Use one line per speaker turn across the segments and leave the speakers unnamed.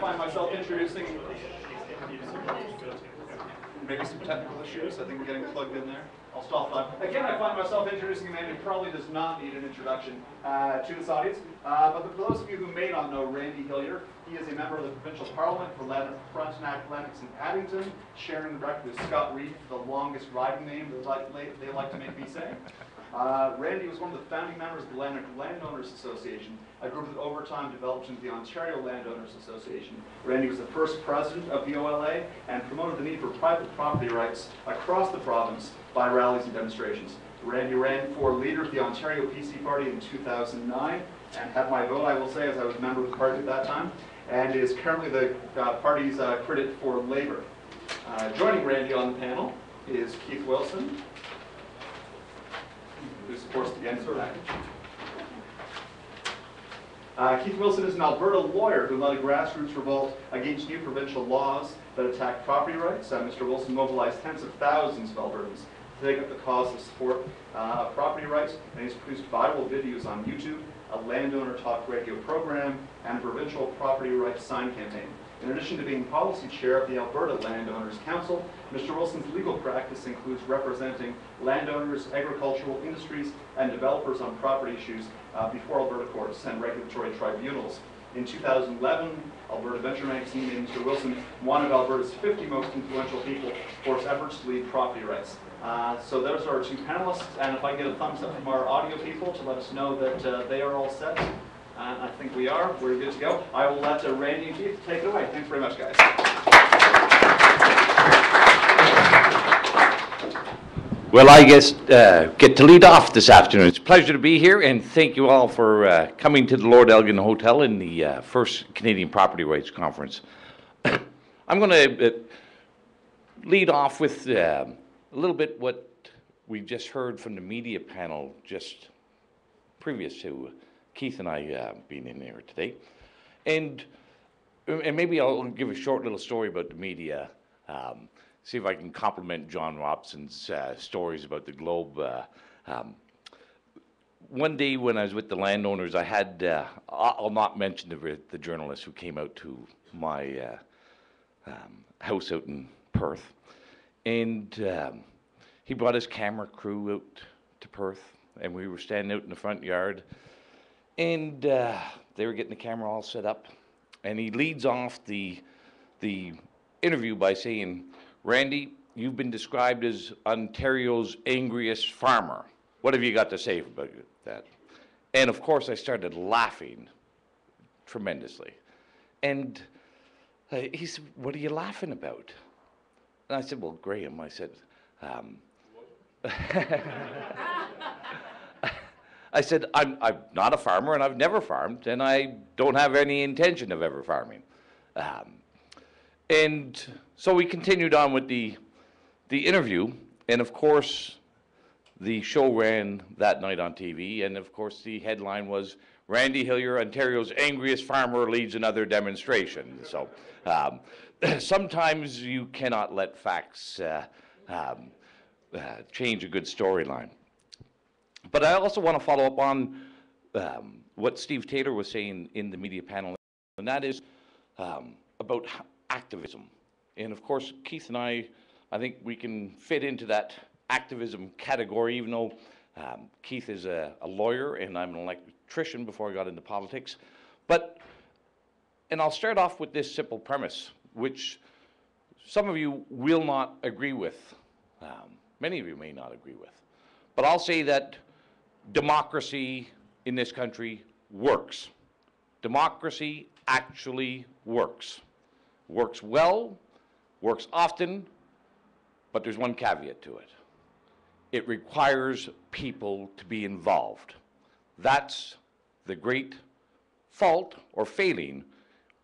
find myself introducing maybe some technical issues. I think we're getting plugged in there. I'll stop that. Again, I find myself introducing a man who probably does not need an introduction to this audience. But for those of you who may not know Randy Hillier, he is a member of the Provincial Parliament for Frontenac, Lennox, and Paddington, sharing the record with Scott Reed, the longest riding name they like to make me say. Randy was one of the founding members of the Landowners Association, a group that over time developed into the Ontario Landowners Association. Randy was the first president of the OLA and promoted the need for private property rights across the province by rallies and demonstrations. Randy ran for leader of the Ontario PC Party in 2009 and had my vote, I will say, as I was a member of the party at that time, and is currently the party's critic for Labour. Joining Randy on the panel is Keith Wilson, who supports the end package. Keith Wilson is an Alberta lawyer who led a grassroots revolt against new provincial laws that attack property rights. Mr. Wilson mobilized tens of thousands of Albertans to take up the cause of support property rights, and he's produced viral videos on YouTube, a landowner talk radio program, and a provincial property rights sign campaign. In addition to being policy chair of the Alberta Landowners Council, Mr. Wilson's legal practice includes representing landowners, agricultural industries, and developers on property issues before Alberta courts and regulatory tribunals. In 2011, Alberta Venture magazine named Mr. Wilson one of Alberta's 50 most influential people for his efforts to lead property rights. So those are our two panelists, and if I get a thumbs up from our audio people to let us know that they are all set. I think we are. We're good to go. I will let Randy and Keith take it away. Thanks very much, guys.
Well, I guess get to lead off this afternoon. It's a pleasure to be here, and thank you all for coming to the Lord Elgin Hotel in the first Canadian Property Rights Conference. I'm going to lead off with a little bit what we just heard from the media panel just previous to Keith and I being in there today. And maybe I'll give a short little story about the media, see if I can compliment John Robson's stories about the Globe. One day when I was with the landowners, I had, I'll not mention the journalist who came out to my house out in Perth. And he brought his camera crew out to Perth, and we were standing out in the front yard. And they were getting the camera all set up, and he leads off the interview by saying, "Randy, you've been described as Ontario's angriest farmer. What have you got to say about that?" And of course, I started laughing tremendously. And he said, "What are you laughing about?" And I said, "Well, Graham," I said, I said, I'm not a farmer, and I've never farmed, and I don't have any intention of ever farming. And so we continued on with the interview, and of course, the show ran that night on TV, and of course, the headline was, "Randy Hillier, Ontario's angriest farmer, leads another demonstration." So sometimes you cannot let facts change a good storyline. But I also want to follow up on what Steve Taylor was saying in the media panel, and that is about activism. And of course, Keith and I think we can fit into that activism category, even though Keith is a lawyer and I'm an electrician before I got into politics. And I'll start off with this simple premise, which some of you will not agree with. Many of you may not agree with. But I'll say that democracy in this country works. Democracy actually works. Works well, works often, but there's one caveat to it. It requires people to be involved. That's the great fault or failing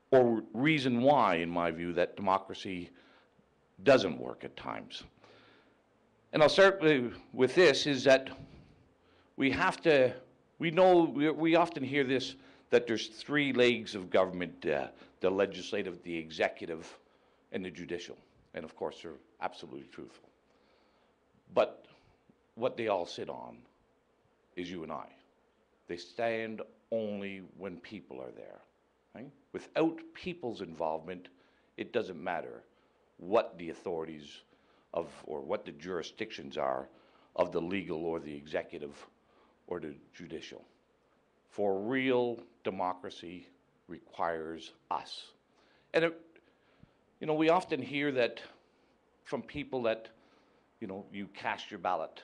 or reason why, in my view, that democracy doesn't work at times. And I'll start with this, is that we often hear this, that there's three legs of government, the legislative, the executive, and the judicial. And of course, they're absolutely truthful. But what they all sit on is you and I. They stand only when people are there. right? Without people's involvement, it doesn't matter what the authorities of, or what the jurisdictions are of the legal or the executive or the judicial. For real democracy requires us. And it, you know, we often hear that from people that, you know, you cast your ballot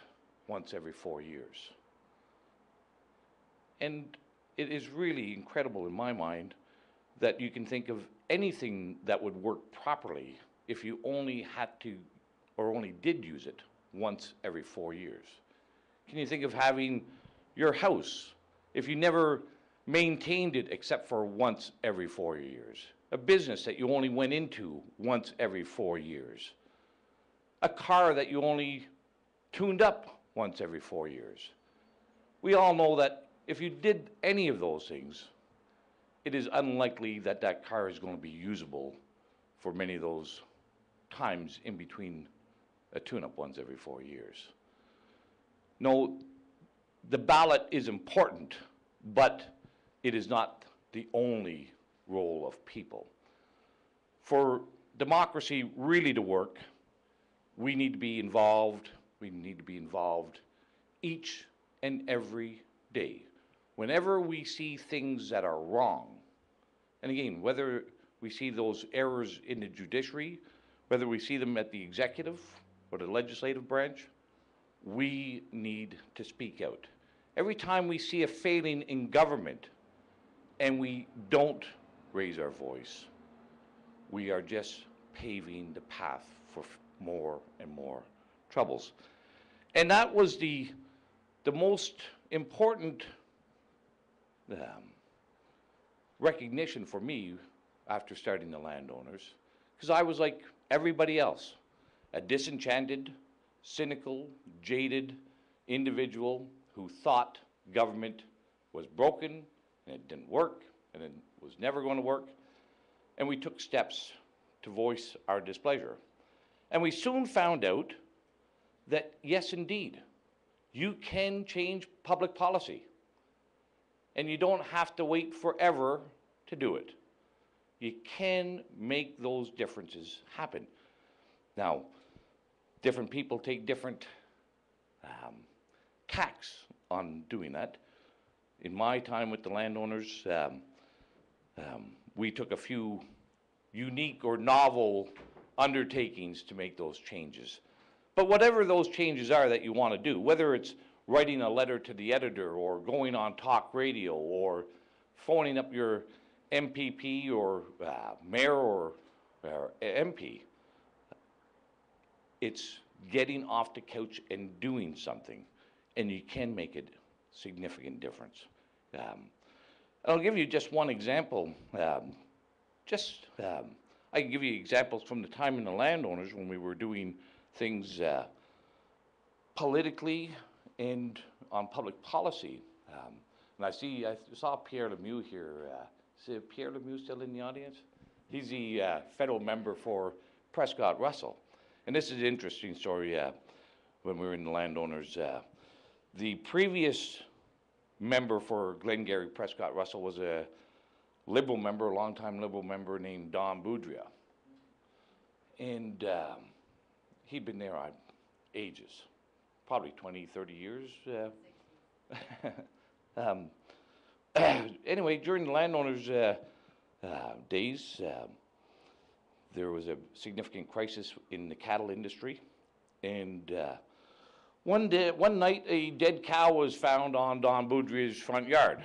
once every 4 years. And it is really incredible in my mind that you can think of anything that would work properly if you only had to, or only did use it once every 4 years. Can you think of having your house, if you never maintained it except for once every 4 years? A business that you only went into once every 4 years? A car that you only tuned up once every 4 years? We all know that if you did any of those things, it is unlikely that that car is going to be usable for many of those times in between a tune-up once every 4 years. No, the ballot is important, but it is not the only role of people. For democracy really to work, we need to be involved. We need to be involved each and every day. Whenever we see things that are wrong, and again, whether we see those errors in the judiciary, whether we see them at the executive or the legislative branch, we need to speak out. Every time we see a failing in government and we don't raise our voice, we are just paving the path for more and more troubles. And that was the most important recognition for me after starting the Landowners, because I was like everybody else, a disenchanted, cynical, jaded individual who thought government was broken and it didn't work and it was never going to work. And we took steps to voice our displeasure. And we soon found out that, yes, indeed, you can change public policy. And you don't have to wait forever to do it. You can make those differences happen. Now, different people take different tacks on doing that. In my time with the Landowners, we took a few unique or novel undertakings to make those changes. But whatever those changes are that you want to do, whether it's writing a letter to the editor or going on talk radio or phoning up your MPP or mayor or MP, it's getting off the couch and doing something, and you can make a significant difference. I'll give you just one example. I can give you examples from the time in the Landowners when we were doing things politically and on public policy. And I saw Pierre Lemieux here. Is Pierre Lemieux still in the audience? He's the federal member for Prescott Russell. And this is an interesting story. When we were in the Landowners, the previous member for Glengarry Prescott Russell was a Liberal member, a longtime Liberal member named Don Boudria. And he'd been there ages, probably 20, 30 years. Anyway, during the Landowners' days, there was a significant crisis in the cattle industry. And one night, a dead cow was found on Don Boudria's front yard.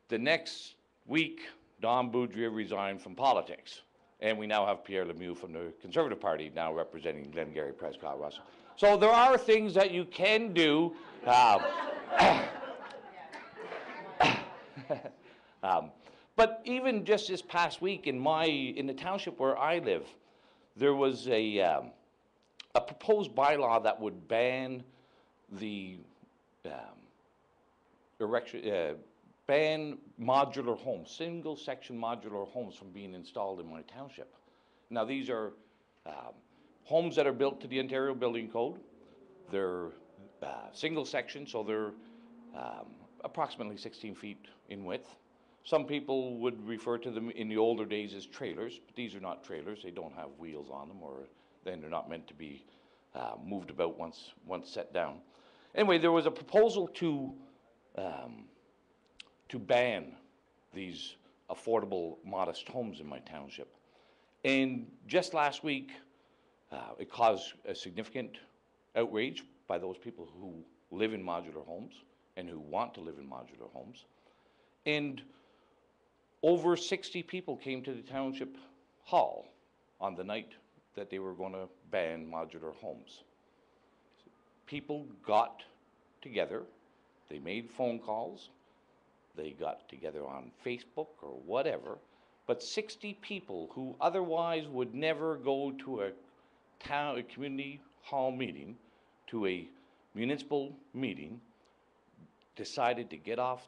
The next week, Don Boudria resigned from politics. And we now have Pierre Lemieux from the Conservative Party now representing Glengarry Prescott Russell. So there are things that you can do. But even just this past week in the township where I live, there was a proposed bylaw that would ban the ban modular homes, single section modular homes from being installed in my township. Now these are homes that are built to the Ontario Building Code. They're single section, so they're approximately 16 feet in width. Some people would refer to them in the older days as trailers, but these are not trailers. They don't have wheels on them, or then they're not meant to be moved about once set down. Anyway, there was a proposal to ban these affordable, modest homes in my township. And just last week, it caused a significant outrage by those people who live in modular homes and who want to live in modular homes. And over 60 people came to the township hall on the night that they were going to ban modular homes. People got together, they made phone calls, they got together on Facebook or whatever, but 60 people who otherwise would never go to a community hall meeting, to a municipal meeting, decided to get off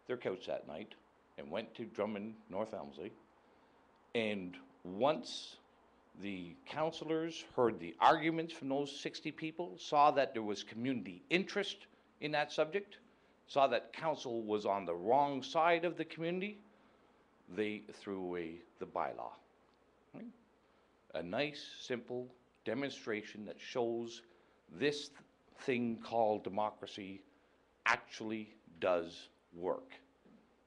their couch that night and went to Drummond, North Elmsley. And once the councillors heard the arguments from those 60 people, saw that there was community interest in that subject, saw that council was on the wrong side of the community, they threw away the bylaw. Right? A nice, simple demonstration that shows this thing called democracy actually does work.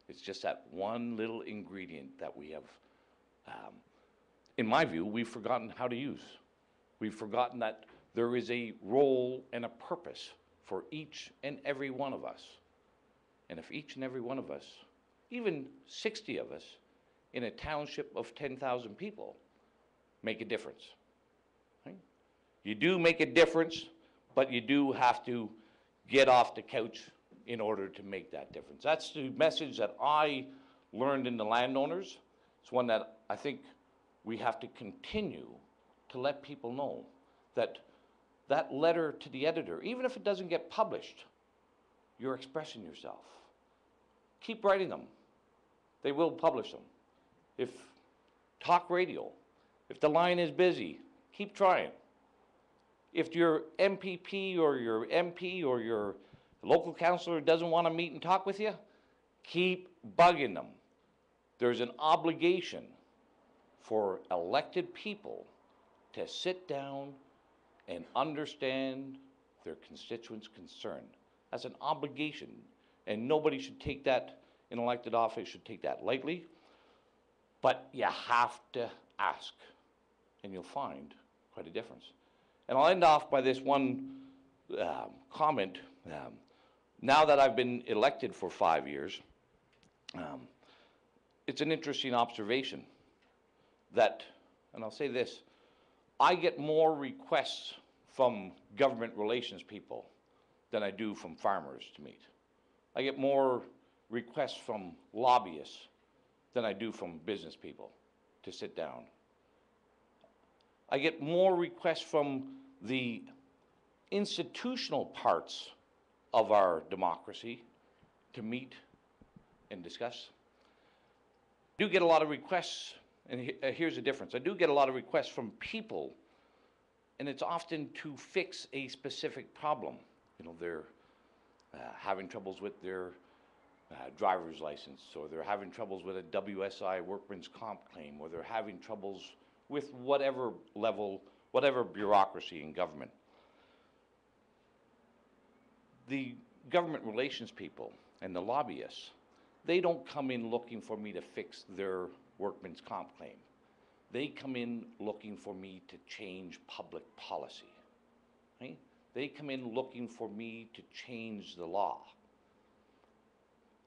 It's just that one little ingredient that we have, in my view, we've forgotten how to use. We've forgotten that there is a role and a purpose for each and every one of us. And if each and every one of us, even 60 of us, in a township of 10,000 people, make a difference. Right? You do make a difference, but you do have to get off the couch in order to make that difference. That's the message that I learned in the landowners. It's one that I think we have to continue to let people know, that that letter to the editor, even if it doesn't get published, you're expressing yourself. Keep writing them. They will publish them. If talk radio, if the line is busy, keep trying. If your MPP or your MP or your local councillor doesn't want to meet and talk with you, keep bugging them. There's an obligation for elected people to sit down and understand their constituents' concern. That's an obligation, and nobody should take that, in elected office should take that lightly, but you have to ask, and you'll find quite a difference. And I'll end off by this one comment. Now that I've been elected for 5 years, it's an interesting observation that, and I'll say this, I get more requests from government relations people than I do from farmers to meet. I get more requests from lobbyists than I do from business people to sit down. I get more requests from the institutional parts of our democracy to meet and discuss. I do get a lot of requests, and here's the difference. I do get a lot of requests from people, and it's often to fix a specific problem. You know, they're having troubles with their driver's license, or they're having troubles with a WSI workman's comp claim, or they're having troubles with whatever level, whatever bureaucracy in government. The government relations people and the lobbyists, they don't come in looking for me to fix their workman's comp claim. They come in looking for me to change public policy. Right? They come in looking for me to change the law.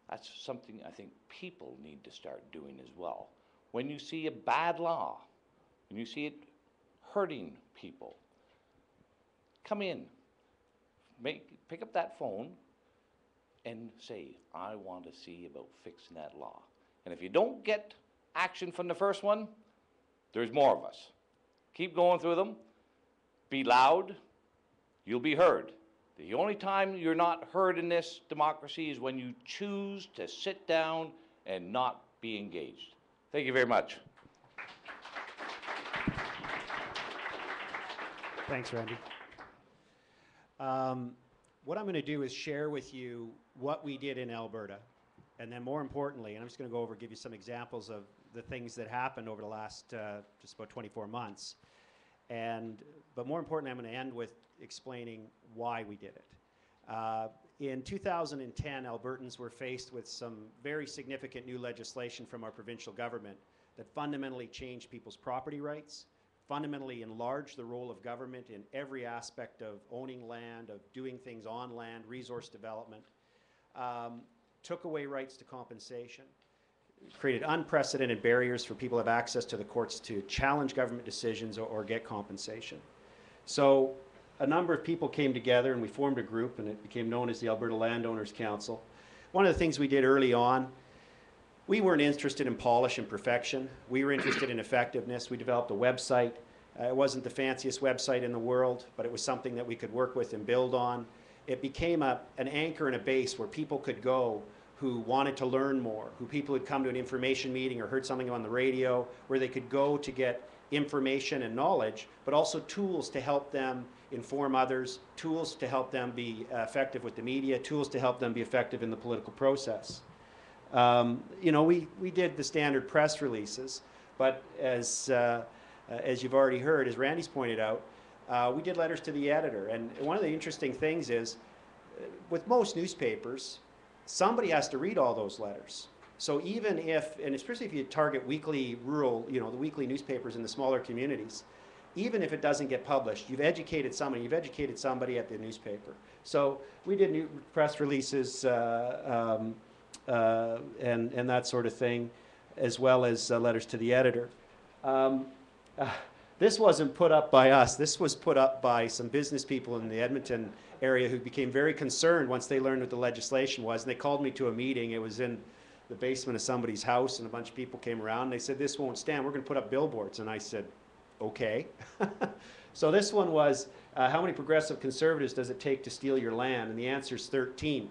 That's something I think people need to start doing as well. When you see a bad law, when you see it hurting people, come in, pick up that phone and say, I want to see about fixing that law. And if you don't get action from the first one, there's more of us. Keep going through them. Be loud. You'll be heard. The only time you're not heard in this democracy is when you choose to sit down and not be engaged. Thank you very much.
Thanks, Randy. What I'm going to do is share with you what we did in Alberta And then more importantly, and I'm just going to go over, give you some examples of the things that happened over the last just about 24 months. But more importantly, I'm going to end with explaining why we did it. In 2010, Albertans were faced with some very significant new legislation from our provincial government that fundamentally changed people's property rights, fundamentally enlarged the role of government in every aspect of owning land, of doing things on land, resource development, took away rights to compensation, created unprecedented barriers for people to have access to the courts to challenge government decisions or get compensation. So a number of people came together and we formed a group, and it became known as the Alberta Landowners Council. One of the things we did early on, we weren't interested in polish and perfection. We were interested in effectiveness. We developed a website. It wasn't the fanciest website in the world, but it was something that we could work with and build on. It became an anchor and a base where people could go who wanted to learn more, who people had come to an information meeting or heard something on the radio, where they could go to get information and knowledge, but also tools to help them inform others, tools to help them be effective with the media, tools to help them be effective in the political process. You know, we did the standard press releases, but as you've already heard, as Randy's pointed out, we did letters to the editor. And one of the interesting things is, with most newspapers, somebody has to read all those letters. So even if, and especially if you target weekly rural, you know, the weekly newspapers in the smaller communities, even if it doesn't get published, you've educated somebody at the newspaper. So we did new press releases and that sort of thing, as well as letters to the editor. This wasn't put up by us. This was put up by some business people in the Edmonton area who became very concerned once they learned what the legislation was. And they called me to a meeting. It was in the basement of somebody's house, and a bunch of people came around. And they said, "This won't stand. We're going to put up billboards." And I said, "Okay." So this one was, how many progressive conservatives does it take to steal your land? And the answer is 13.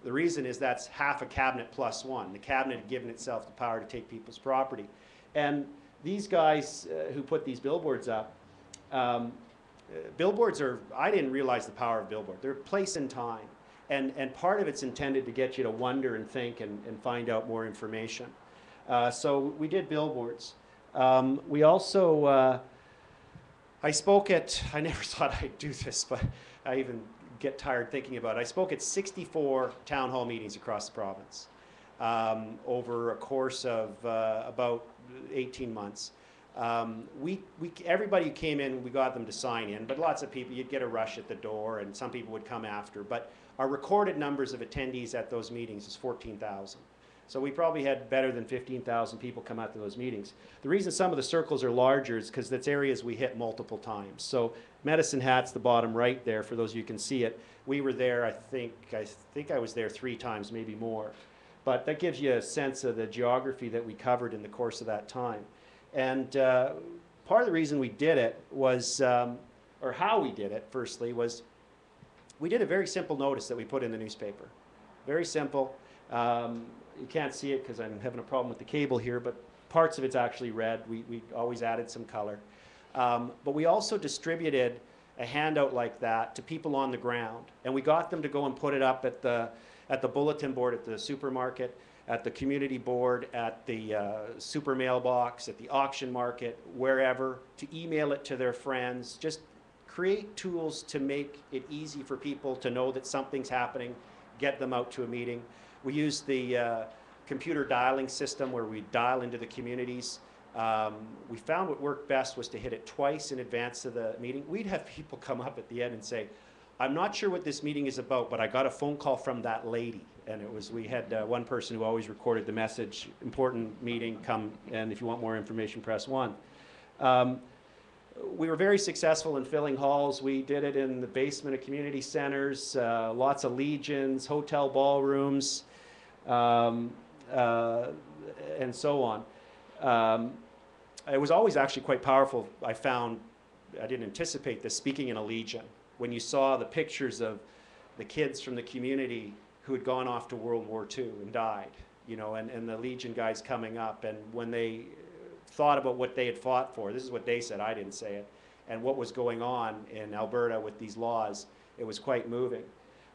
The reason is that's half a cabinet plus one. The cabinet had given itself the power to take people's property. And these guys who put these billboards up, billboards are, I didn't realize the power of billboard. They're place and time. And part of it's intended to get you to wonder and think and find out more information. So we did billboards. We also, I spoke at, I never thought I'd do this, but I even get tired thinking about it. I spoke at 64 town hall meetings across the province over a course of about 18 months. Everybody who came in, we got them to sign in, but lots of people, you'd get a rush at the door, and some people would come after. But our recorded numbers of attendees at those meetings is 14,000. So we probably had better than 15,000 people come out to those meetings. The reason some of the circles are larger is because that's areas we hit multiple times. So Medicine Hat's the bottom right there, for those of you who can see it. We were there, I think I was there 3 times, maybe more. But that gives you a sense of the geography that we covered in the course of that time. And part of the reason we did it was, or how we did it, firstly, was we did a very simple notice that we put in the newspaper. Very simple. You can't see it because I'm having a problem with the cable here, but parts of it's actually red. We always added some color. But we also distributed a handout like that to people on the ground. And we got them to go and put it up at the bulletin board at the supermarket, at the community board, at the super mailbox, at the auction market, wherever, to email it to their friends. Just create tools to make it easy for people to know that something's happening, get them out to a meeting. We used the computer dialing system where we dial into the communities. We found what worked best was to hit it twice in advance of the meeting. We'd have people come up at the end and say, "I'm not sure what this meeting is about, but I got a phone call from that lady." And it was, we had one person who always recorded the message, "Important meeting, come, and if you want more information, press 1." We were very successful in filling halls. We did it in the basement of community centers, lots of legions, hotel ballrooms, and so on. It was always actually quite powerful. I found, I didn't anticipate this, speaking in a legion. When you saw the pictures of the kids from the community who had gone off to World War II and died, you know, and the Legion guys coming up, and when they thought about what they had fought for, this is what they said, I didn't say it, and what was going on in Alberta with these laws, it was quite moving.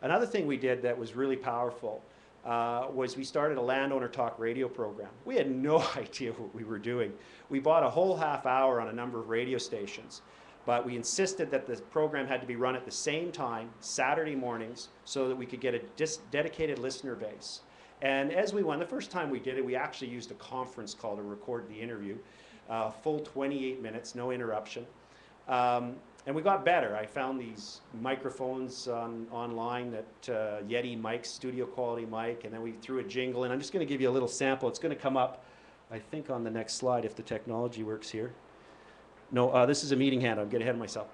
Another thing we did that was really powerful was we started a landowner talk radio program. We had no idea what we were doing. We bought a whole half hour on a number of radio stations, but we insisted that the program had to be run at the same time, Saturday mornings, so that we could get a dedicated listener base. And as we went, the first time we did it, we actually used a conference call to record the interview, full 28 minutes, no interruption. And we got better. I found these microphones online that Yeti mics, studio quality mic, and then we threw a jingle in. I'm just going to give you a little sample. It's going to come up, I think, on the next slide if the technology works here. No, this is a meeting handout. I'm getting ahead of myself.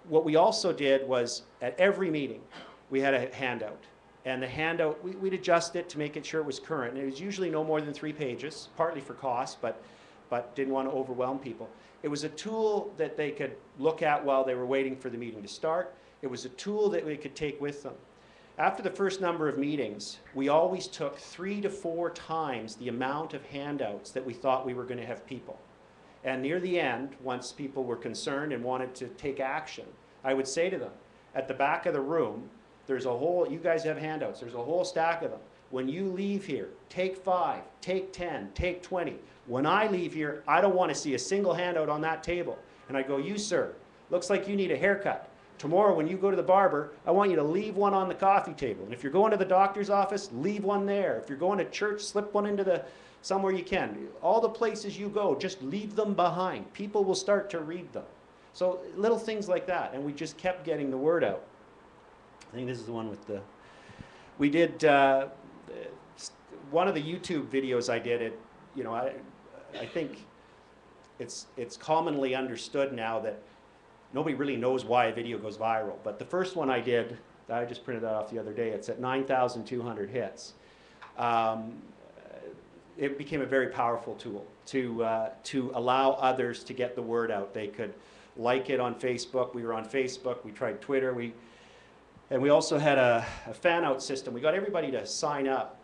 What we also did was at every meeting, we had a handout. And the handout, we'd adjust it to make it sure it was current. And it was usually no more than 3 pages, partly for cost, but didn't want to overwhelm people. It was a tool that they could look at while they were waiting for the meeting to start. It was a tool that they could take with them. After the first number of meetings, we always took 3 to 4 times the amount of handouts that we thought we were going to have people. And near the end, once people were concerned and wanted to take action, I would say to them, at the back of the room, there's a whole, you guys have handouts, there's a whole stack of them. When you leave here, take 5, take 10, take 20. When I leave here, I don't want to see a single handout on that table. And I go, you sir, looks like you need a haircut. Tomorrow when you go to the barber, I want you to leave one on the coffee table. And if you're going to the doctor's office, leave one there. If you're going to church, slip one into the somewhere you can. All the places you go, just leave them behind. People will start to read them. So little things like that. And we just kept getting the word out. I think this is the one with the, we did, one of the YouTube videos I did, you know, I think it's commonly understood now that nobody really knows why a video goes viral. But the first one I did, I just printed that off the other day, it's at 9,200 hits. It became a very powerful tool to allow others to get the word out. They could like it on Facebook. We were on Facebook. We tried Twitter. And we also had a fan out system. We got everybody to sign up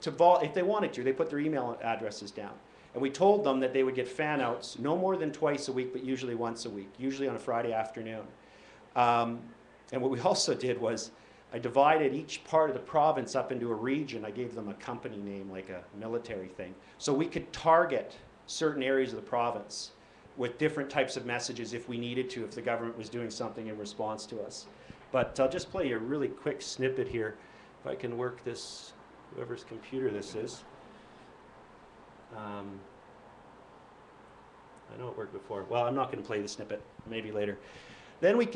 if they wanted to. They put their email addresses down. And we told them that they would get fan outs no more than twice a week, but usually once a week, usually on a Friday afternoon. And what we also did was I divided each part of the province up into a region. I gave them a company name, like a military thing. So we could target certain areas of the province with different types of messages if we needed to, if the government was doing something in response to us. But I'll just play you a really quick snippet here. If I can work this, whoever's computer this is. I know it worked before. Well, I'm not going to play the snippet. Maybe later. Then I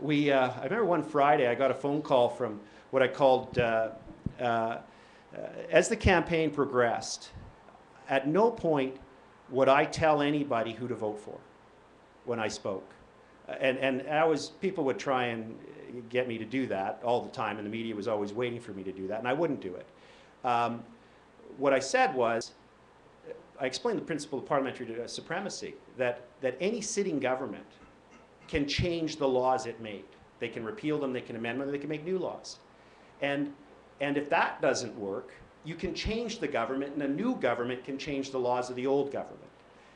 remember one Friday I got a phone call from what I called, as the campaign progressed, at no point would I tell anybody who to vote for when I spoke. And people would try and get me to do that all the time, and the media was always waiting for me to do that, and I wouldn't do it. What I said was, I explained the principle of parliamentary supremacy, that any sitting government can change the laws it made. They can repeal them, they can amend them, they can make new laws. And if that doesn't work, you can change the government, and a new government can change the laws of the old government.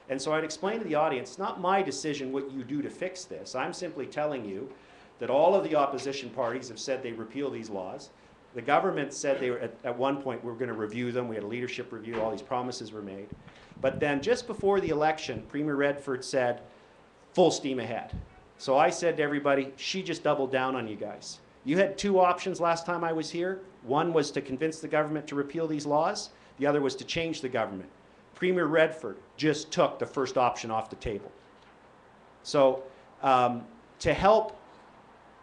And so I'd explain to the audience, it's not my decision what you do to fix this. I'm simply telling you that all of the opposition parties have said they repeal these laws. The government said they were, at one point, we were going to review them. We had a leadership review. All these promises were made. But then just before the election, Premier Redford said, full steam ahead. So I said to everybody, she just doubled down on you guys. You had 2 options last time I was here. One was to convince the government to repeal these laws. The other was to change the government. Premier Redford just took the first option off the table. So to help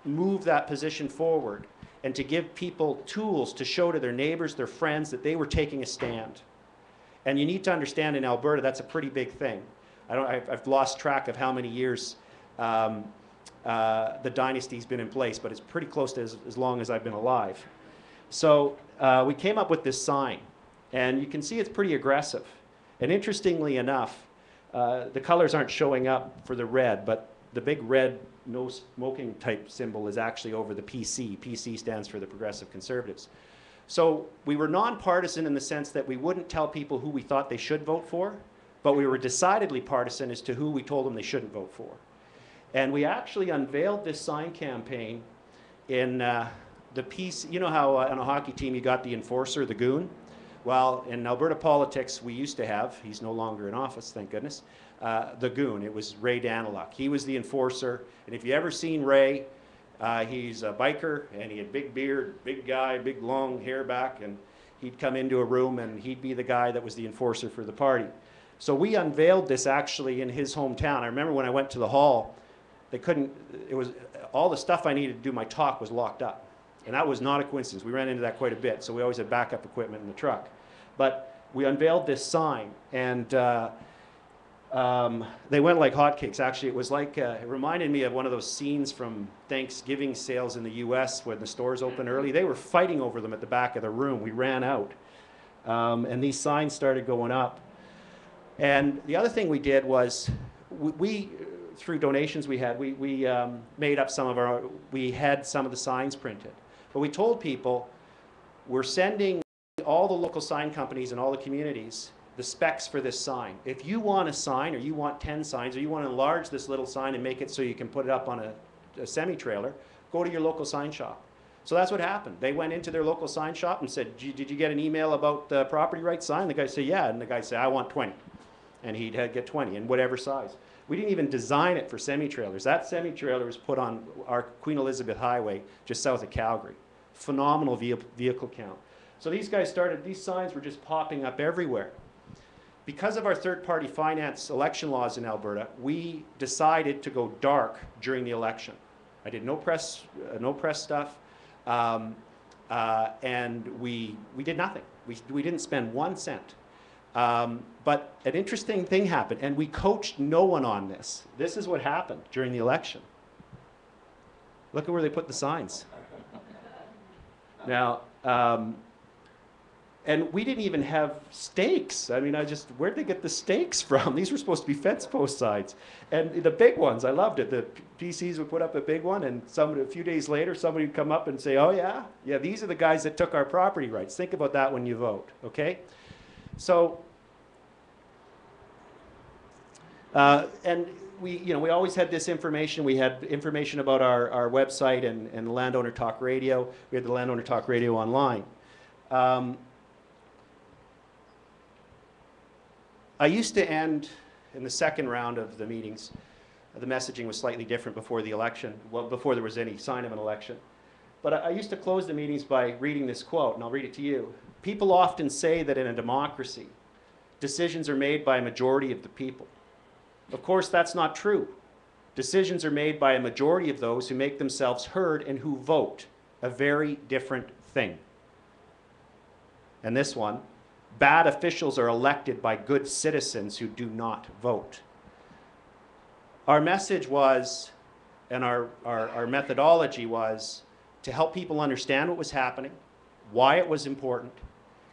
move that position forward and to give people tools to show to their neighbors, their friends, that they were taking a stand. And you need to understand in Alberta, that's a pretty big thing. I've lost track of how many years the dynasty's been in place, but it's pretty close to as long as I've been alive. So we came up with this sign, and you can see it's pretty aggressive. And interestingly enough, the colors aren't showing up for the red, but the big red no smoking type symbol is actually over the PC. PC stands for the Progressive Conservatives. So we were nonpartisan in the sense that we wouldn't tell people who we thought they should vote for, but we were decidedly partisan as to who we told them they shouldn't vote for. And we actually unveiled this sign campaign in the piece, you know how on a hockey team you got the enforcer, the goon? Well, in Alberta politics, we used to have, he's no longer in office, thank goodness, the goon. It was Ray Daniluk. He was the enforcer. And if you ever seen Ray, he's a biker, and he had big beard, big guy, big long hair back, and he'd come into a room and he'd be the guy that was the enforcer for the party. So we unveiled this actually in his hometown. I remember when I went to the hall, they couldn't, it was, all the stuff I needed to do my talk was locked up. And that was not a coincidence. We ran into that quite a bit, so we always had backup equipment in the truck. But we unveiled this sign, and they went like hotcakes. Actually, it was like, it reminded me of one of those scenes from Thanksgiving sales in the US when the stores open early. They were fighting over them at the back of the room. We ran out, and these signs started going up. And the other thing we did was, we through donations we had, we made up some of our, we had some of the signs printed. But we told people, we're sending all the local sign companies and all the communities the specs for this sign. If you want a sign, or you want 10 signs, or you want to enlarge this little sign and make it so you can put it up on a semi-trailer, go to your local sign shop. So that's what happened. They went into their local sign shop and said, did you get an email about the property rights sign? The guy said, yeah. And the guy said, I want 20. And he'd get 20 in whatever size. We didn't even design it for semi-trailers. That semi-trailer was put on our Queen Elizabeth Highway just south of Calgary. Phenomenal vehicle count. So these guys started, these signs were just popping up everywhere. Because of our third-party finance election laws in Alberta, we decided to go dark during the election. I did no press stuff, and we did nothing. We didn't spend 1 cent. But an interesting thing happened, and we coached no one on this. This is what happened during the election. Look at where they put the signs. Now, and we didn't even have stakes. I mean, where'd they get the stakes from? These were supposed to be fence post signs. And the big ones, I loved it. The PCs would put up a big one, and a few days later, somebody would come up and say, oh yeah, these are the guys that took our property rights. Think about that when you vote, okay? So, and we always had this information. We had information about our website and Landowner Talk Radio. We had the Landowner Talk Radio online. I used to end in the second round of the meetings. The messaging was slightly different before the election, well, before there was any sign of an election. But I used to close the meetings by reading this quote, and I'll read it to you. People often say that in a democracy, decisions are made by a majority of the people. Of course, that's not true. Decisions are made by a majority of those who make themselves heard and who vote, a very different thing. And this one, bad officials are elected by good citizens who do not vote. Our message was, and our methodology was, to help people understand what was happening, why it was important,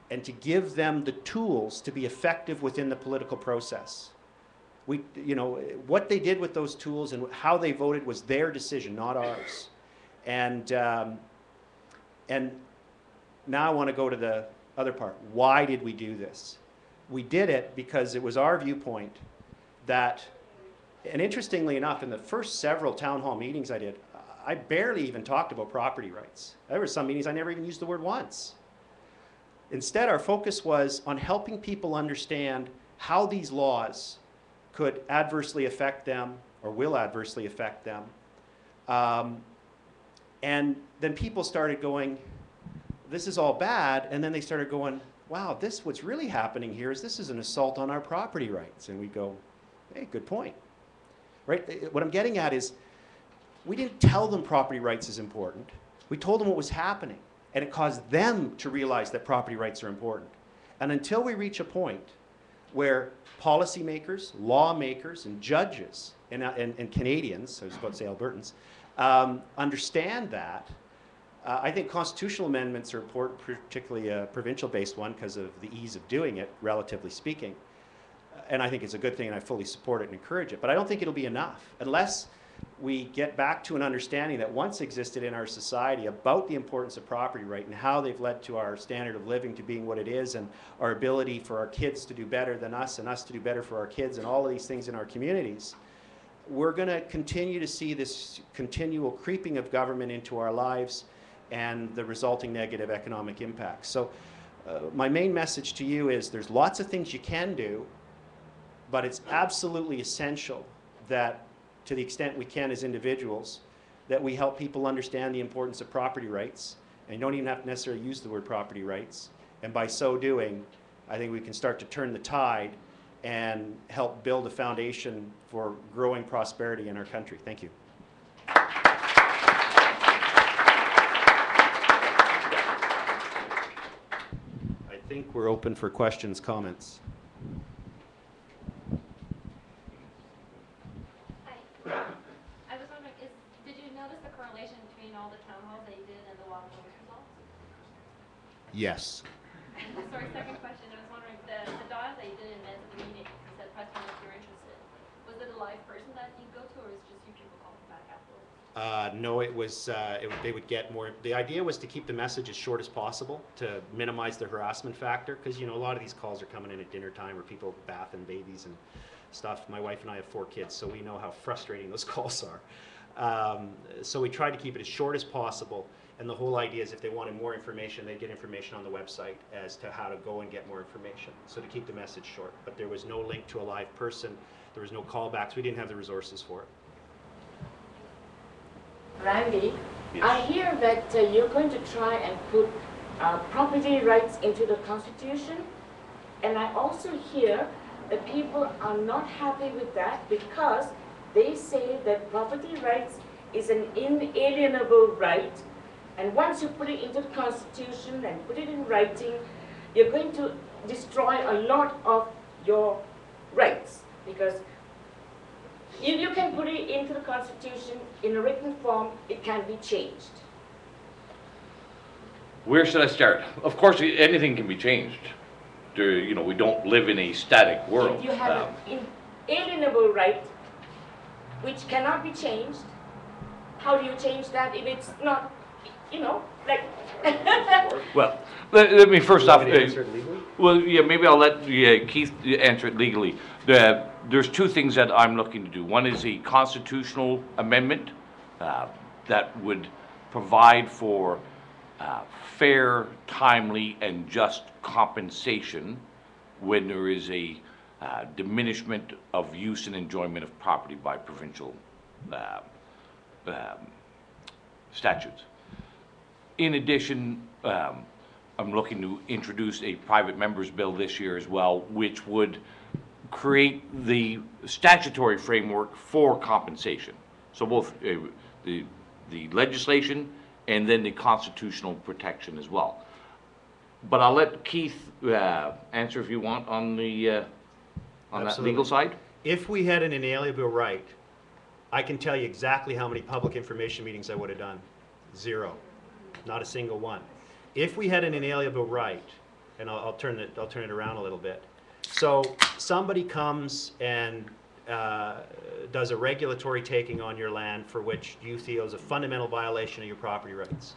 and to give them the tools to be effective within the political process. What they did with those tools and how they voted was their decision, not ours. And now I want to go to the other part. Why did we do this? We did it because it was our viewpoint that, and interestingly enough, in the first several town hall meetings I did, I barely even talked about property rights. There were some meetings I never even used the word once. Instead, our focus was on helping people understand how these laws could adversely affect them or will adversely affect them. And then people started going, this is all bad, and then they started going, wow, what's really happening here is this is an assault on our property rights. And we go, hey, good point. Right? What I'm getting at is, we didn't tell them property rights is important. We told them what was happening, and it caused them to realize that property rights are important. And until we reach a point where policymakers, lawmakers, and judges, and Canadians, I was about to say Albertans, understand that, I think constitutional amendments are important, particularly a provincial-based one, because of the ease of doing it, relatively speaking. And I think it's a good thing, and I fully support it and encourage it. But I don't think it'll be enough unless we get back to an understanding that once existed in our society about the importance of property right and how they've led to our standard of living to being what it is, and our ability for our kids to do better than us and us to do better for our kids, and all of these things in our communities. We're going to continue to see this continual creeping of government into our lives, and the resulting negative economic impacts. So my main message to you is there's lots of things you can do, but it's absolutely essential that, to the extent we can as individuals, that we help people understand the importance of property rights. And you don't even have to necessarily use the word property rights. And by so doing, I think we can start to turn the tide and help build a foundation for growing prosperity in our country. Thank you. I think we're open for questions, comments.
Hi. I was wondering, did you notice the correlation between all the town halls that you did and the Water Wars results?
Yes.
And sorry, second question, I was wondering, the dial that you did in the meeting, you said press one if you're interested. Was it a live person that you go to, or is it just you people calling back afterwards?
No, it was, they would get more. The idea was to keep the message as short as possible to minimize the harassment factor, because, you know, a lot of these calls are coming in at dinner time where people bathing babies and stuff. My wife and I have 4 kids, so we know how frustrating those calls are. So we tried to keep it as short as possible, and the whole idea is if they wanted more information, they'd get information on the website as to how to go and get more information. So to keep the message short, but there was no link to a live person, there was no callbacks, we didn't have the resources for it.
Randy,
Yes.
I hear that you're going to try and put property rights into the Constitution, and I also hear that people are not happy with that because they say that property rights is an inalienable right, and once you put it into the Constitution and put it in writing, you're going to destroy a lot of your rights, because you can put it into the Constitution in a written form, it can be changed.
Where should I start? Of course, anything can be changed. You know, we don't live in a static world.
If you have an inalienable right which cannot be changed, how do you change that if it's not, you know, like...
Well, let me first off...
Answer it legally?
Well, yeah, maybe I'll let Keith answer it legally. There's 2 things that I'm looking to do. One is a constitutional amendment that would provide for fair, timely, and just compensation when there is a diminishment of use and enjoyment of property by provincial statutes. In addition, I'm looking to introduce a private member's bill this year as well, which would create the statutory framework for compensation. So both the legislation and then the constitutional protection as well. But I'll let Keith answer if you want on the on that legal side.
If we had an inalienable right, I can tell you exactly how many public information meetings I would have done. 0. Not a single one. If we had an inalienable right, and I'll turn it around a little bit. So somebody comes and does a regulatory taking on your land for which you feel is a fundamental violation of your property rights.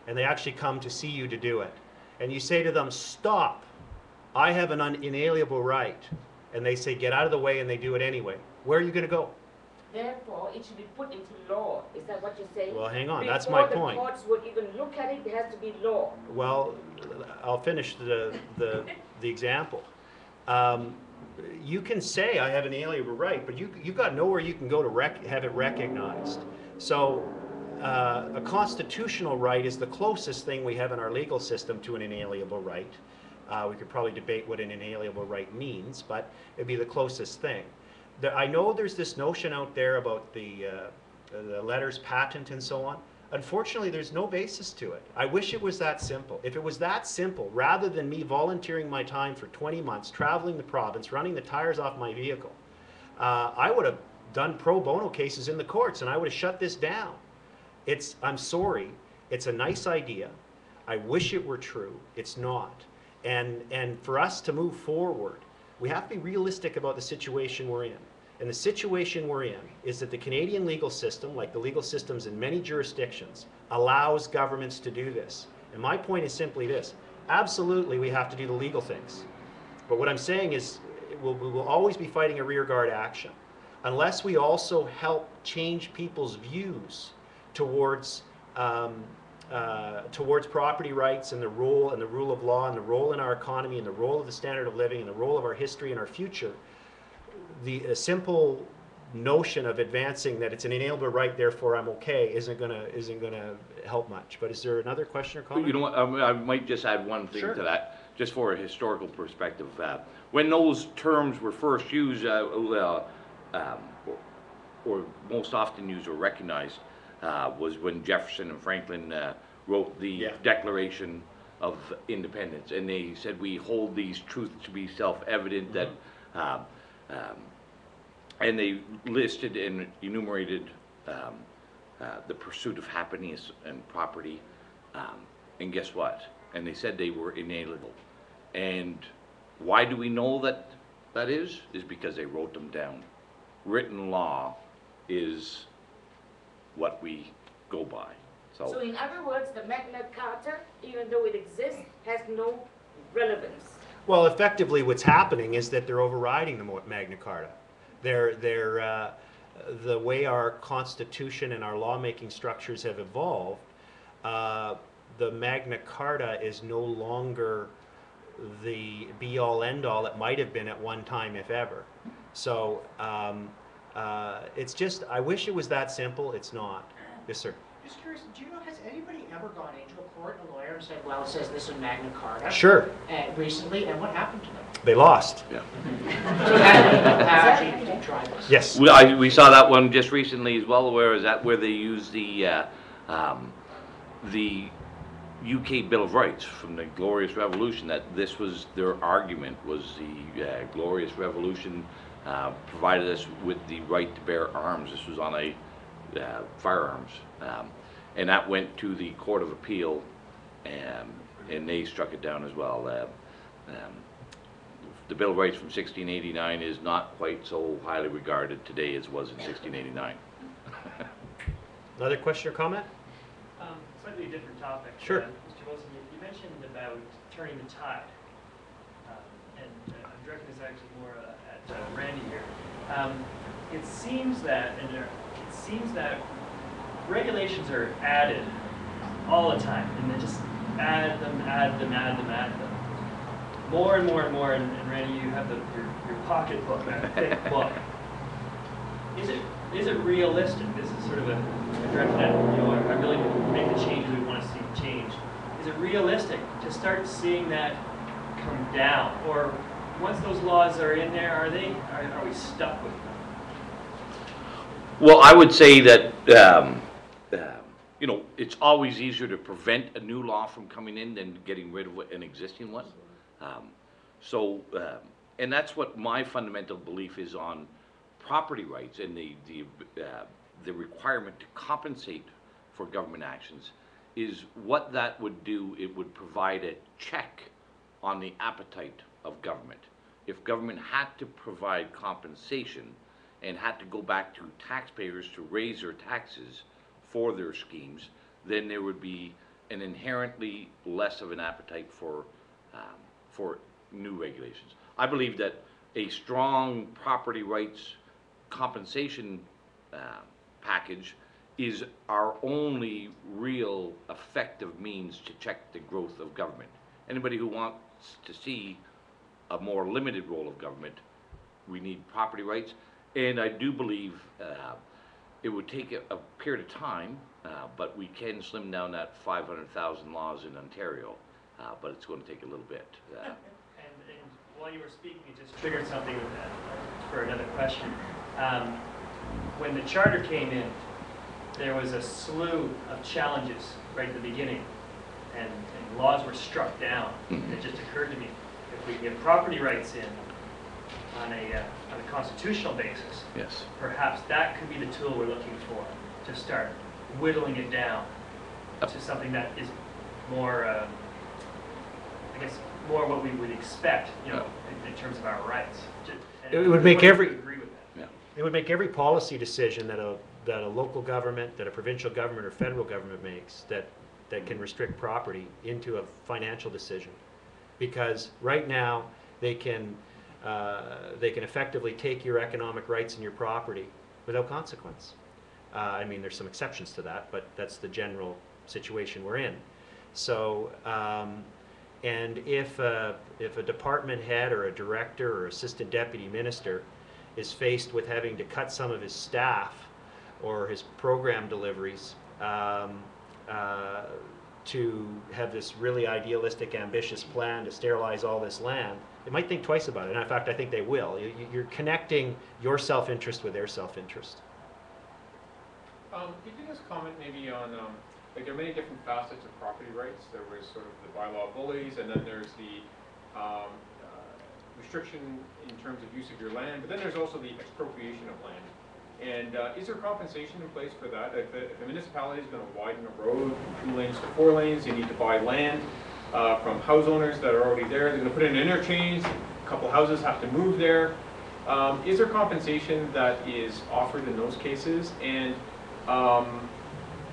And they actually come to see you to do it. And you say to them, stop, I have an inalienable right. And they say, get out of the way, and they do it anyway. Where are you going to go?
Therefore, it should be put into law. Is that what you're saying?
Well, hang on, that's my point.
Before the courts would even look at it, there has to be law.
Well, I'll finish the example. You can say I have an inalienable right, but you've got nowhere you can go to have it recognized. So a constitutional right is the closest thing we have in our legal system to an inalienable right. We could probably debate what an inalienable right means, but it'd be the closest thing. I know there's this notion out there about the letters patent and so on. Unfortunately, there's no basis to it. I wish it was that simple. If it was that simple, rather than me volunteering my time for 20 months, traveling the province, running the tires off my vehicle, I would have done pro bono cases in the courts and I would have shut this down. I'm sorry, it's a nice idea. I wish it were true. It's not. And for us to move forward, we have to be realistic about the situation we're in. And the situation we're in is that the Canadian legal system, like the legal systems in many jurisdictions, allows governments to do this. And my point is simply this. Absolutely, we have to do the legal things. But what I'm saying is we will always be fighting a rearguard action unless we also help change people's views towards towards property rights and the rule of law and the role in our economy and the role of the standard of living and the role of our history and our future, a simple notion of advancing that it's an inalienable right, therefore I'm okay, isn't gonna help much. But is there another question or comment?
You know what, I might just add one thing
Sure.
to that, just for a historical perspective. When those terms were first used, or most often used or recognized, was when Jefferson and Franklin wrote the Declaration of Independence, and they said, we hold these truths to be self-evident, that and they listed and enumerated the pursuit of happiness and property, and guess what? And they said they were inalienable. And why do we know that that is because they wrote them down. Written law is what we go by.
So in other words, the Magna Carta, even though it exists, has no relevance.
Well, effectively what's happening is that they're overriding the Magna Carta. The way our Constitution and our lawmaking structures have evolved, the Magna Carta is no longer the be-all, end-all it might have been at one time, if ever. So it's just, I wish it was that simple. It's not. Yes, sir.
Just curious, do you know, has anybody ever gone into a court, a lawyer, and said, well, it says this in Magna Carta?
Sure.
Recently, and what happened to them?
They lost.
Yeah.
So actually try this.
Yes.
We saw that one just recently as well. Where is that? Where they used the UK Bill of Rights from the Glorious Revolution. That this was their argument, was the Glorious Revolution provided us with the right to bear arms. This was on a firearms, and that went to the Court of Appeal, and they struck it down as well. The Bill of Rights from 1689 is not quite so highly regarded today as was in 1689.
Another question or comment?
Slightly different topic.
Sure.
Mr. Wilson, you mentioned about turning the tide, and I'm directing this actually more at Randy here. It seems that regulations are added all the time, and they just add them. More and more and more, and Randy, you have your pocketbook, that thick book. Is it realistic? This is sort of a direction that, I really make the changes we want to see change. Is it realistic to start seeing that come down, or once those laws are in there, are we stuck with them?
Well, I would say that it's always easier to prevent a new law from coming in than getting rid of an existing one. And that's what my fundamental belief is on property rights and the requirement to compensate for government actions, is what that would do. It would provide a check on the appetite of government. If government had to provide compensation and had to go back to taxpayers to raise their taxes for their schemes, then there would be an inherently less of an appetite for new regulations. I believe that a strong property rights compensation package is our only real effective means to check the growth of government. Anybody who wants to see a more limited role of government, we need property rights. And I do believe it would take a period of time, but we can slim down that 500,000 laws in Ontario, but it's going to take a little bit.
And while you were speaking, it just triggered something for another question. When the charter came in, there was a slew of challenges right at the beginning, and laws were struck down. It just occurred to me, if we can get property rights in on a constitutional basis,
Yes.
perhaps that could be the tool we're looking for to start whittling it down to something that is more, I guess, more what we would expect, in terms of our rights.
It would make
agree with that.
Yeah.
It would make every policy decision that a local government, that a provincial government or federal government makes that can restrict property into a financial decision. Because right now they can effectively take your economic rights and your property without consequence. I mean, there's some exceptions to that, but that's the general situation we're in. So, and if a department head or a director or assistant deputy minister is faced with having to cut some of his staff or his program deliveries to have this really idealistic, ambitious plan to sterilize all this land, they might think twice about it. And in fact, I think they will. You're connecting your self-interest with their self-interest.
Could you just comment maybe on, like there are many different facets of property rights. There was sort of the bylaw bullies, and then there's the restriction in terms of use of your land, but then there's also the expropriation of land. And is there compensation in place for that? If a municipality is going to widen a road from 2 lanes to 4 lanes, you need to buy land from house owners that are already there. They're going to put in an interchange. A couple houses have to move there. Is there compensation that is offered in those cases? And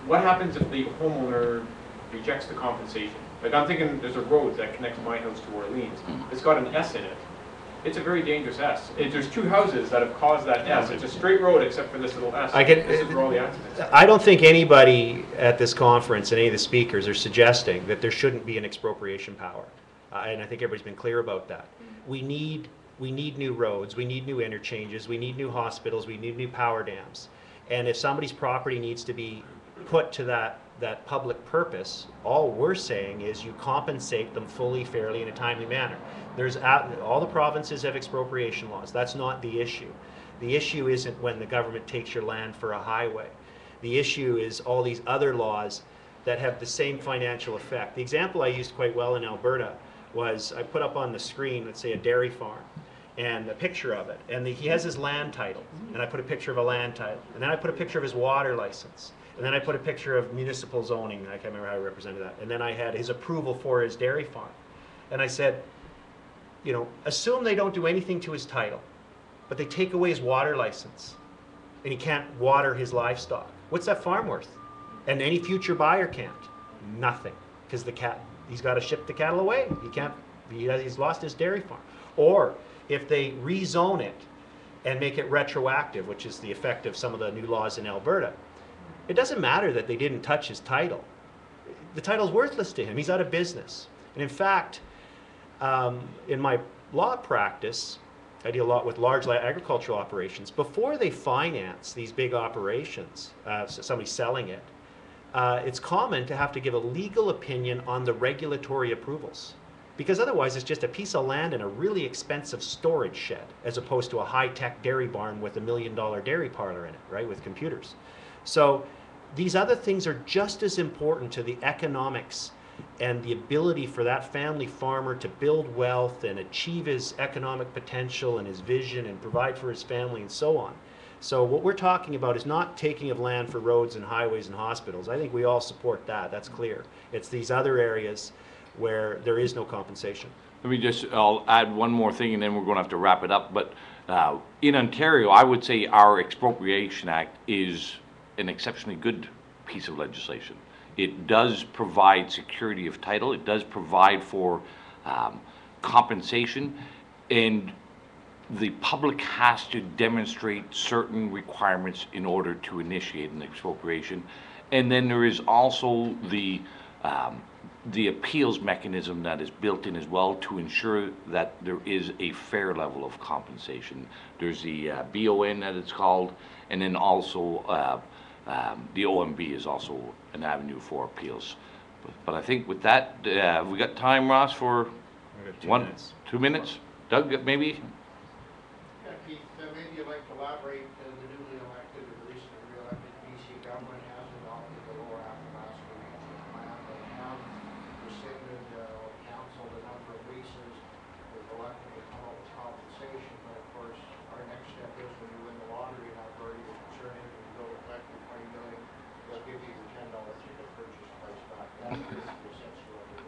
what happens if the homeowner rejects the compensation? Like I'm thinking there's a road that connects my house to Orleans. It's got an S in it. It's a very dangerous S. There's 2 houses that have caused that S. It's a straight road except for this little S. This is where all the accidents happen.
I don't think anybody at this conference, any of the speakers, are suggesting that there shouldn't be an expropriation power. And I think everybody's been clear about that. We need new roads, we need new interchanges, we need new hospitals, we need new power dams. And if somebody's property needs to be put to that public purpose, all we're saying is you compensate them fully, fairly, in a timely manner. All the provinces have expropriation laws. That's not the issue. The issue isn't when the government takes your land for a highway. The issue is all these other laws that have the same financial effect. The example I used quite well in Alberta was I put up on the screen, let's say, a dairy farm and a picture of it. And he has his land title, and I put a picture of a land title. And then I put a picture of his water license. And then I put a picture of municipal zoning. I can't remember how I represented that. And then I had his approval for his dairy farm. And I said, you know, assume they don't do anything to his title, but they take away his water license, and he can't water his livestock. What's that farm worth? And any future buyer can't. Nothing, because he's got to ship the cattle away. He can't. He's lost his dairy farm. Or if they rezone it and make it retroactive, which is the effect of some of the new laws in Alberta, it doesn't matter that they didn't touch his title. The title's worthless to him. He's out of business. And in fact, in my law practice, I deal a lot with large agricultural operations. Before they finance these big operations, somebody selling it, it's common to have to give a legal opinion on the regulatory approvals. Because otherwise it's just a piece of land and a really expensive storage shed, as opposed to a high-tech dairy barn with $1 million dairy parlor in it, right, with computers. So these other things are just as important to the economics and the ability for that family farmer to build wealth and achieve his economic potential and his vision and provide for his family and so on. So what we're talking about is not taking of land for roads and highways and hospitals. I think we all support that. That's clear. It's these other areas where there is no compensation.
I'll add one more thing and then we're going to have to wrap it up. But in Ontario, I would say our Expropriation Act is an exceptionally good piece of legislation. It does provide security of title. It does provide for compensation, and the public has to demonstrate certain requirements in order to initiate an expropriation. And then there is also the appeals mechanism that is built in as well to ensure that there is a fair level of compensation. There's the BON that it's called, and then also the OMB is also an avenue for appeals. But I think with that, we got time, Ross, for 2 minutes. Doug, maybe?
Yeah, Keith, maybe you'd like to elaborate the newly elected or recently re-elected BC government has adopted the Lower Athabasca Regional Plan. They have rescinded or canceled a number of leases. They've elected to come up with compensation, but of course, our next step is when you win the lottery in Alberta, you're concerning if you go collect your $20 million, they'll give you your $10 ticket purchase price back. That is essentially what it is.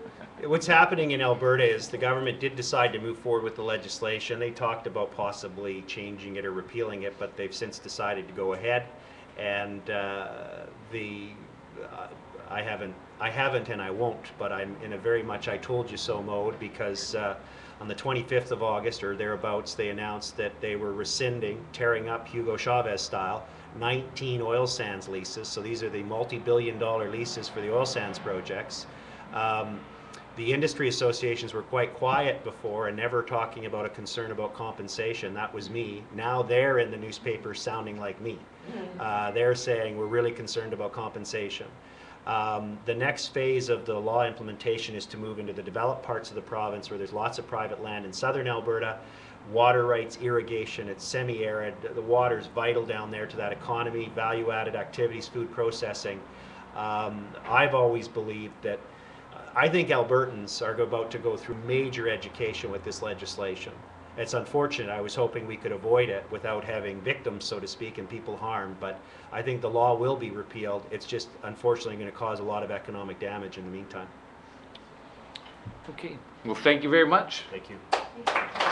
What's happening in Alberta is the government did decide to move forward with the legislation. They talked about possibly changing it or repealing it, but they've since decided to go ahead. And I haven't and I won't, but I'm in a very much I told you so mode, because On the 25th of August or thereabouts, they announced that they were rescinding, tearing up Hugo Chavez style, 19 oil sands leases. So these are the multi-billion-dollar leases for the oil sands projects. The industry associations were quite quiet before and never talking about a concern about compensation. That was me. Now they're in the newspapers sounding like me. They're saying we're really concerned about compensation. The next phase of the law implementation is to move into the developed parts of the province where there's lots of private land in southern Alberta, water rights, irrigation, it's semi-arid, the water's vital down there to that economy, value-added activities, food processing. I've always believed that I think Albertans are about to go through major education with this legislation. It's unfortunate. I was hoping we could avoid it without having victims, so to speak, and people harmed, but I think the law will be repealed. It's just unfortunately going to cause a lot of economic damage in the meantime.
Okay. Well, thank you very much.
Thank you.
Thank you.